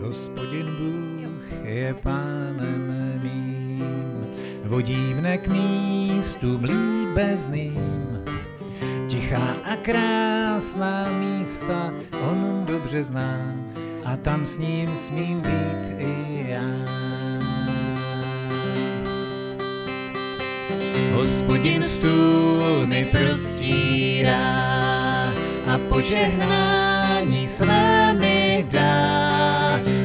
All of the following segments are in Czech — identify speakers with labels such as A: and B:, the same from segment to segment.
A: Hospodin Bůh je pánem mým, vodí mne k místům líbezným. Tichá a krásná místa on dobře zná a tam s ním smím být i já. Hospodin stůl mi prostírá a požehnání své mi dá.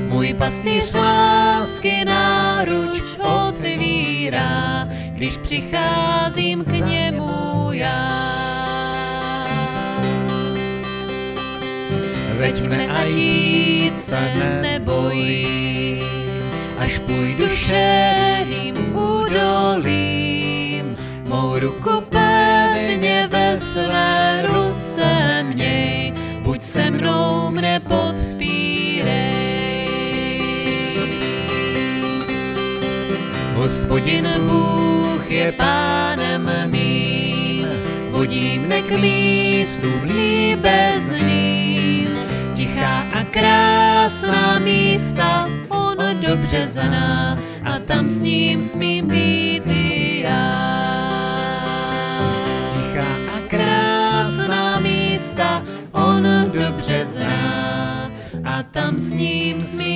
A: Můj pastýř lásky náruč otvírá, když přicházím k němu já. Veď mne a jít se nebojím, až půjdu šerým údolím. Mou ruku pevně ve své ruce měj, buď se mnou, mne podpírej. Hospodin Bůh je pánem mým, vodí mne k místům líbezným. Tichá a krásná místa on dobře zná a tam s ním smím být i já. Tichá a krásná místa on dobře zná a tam s ním smím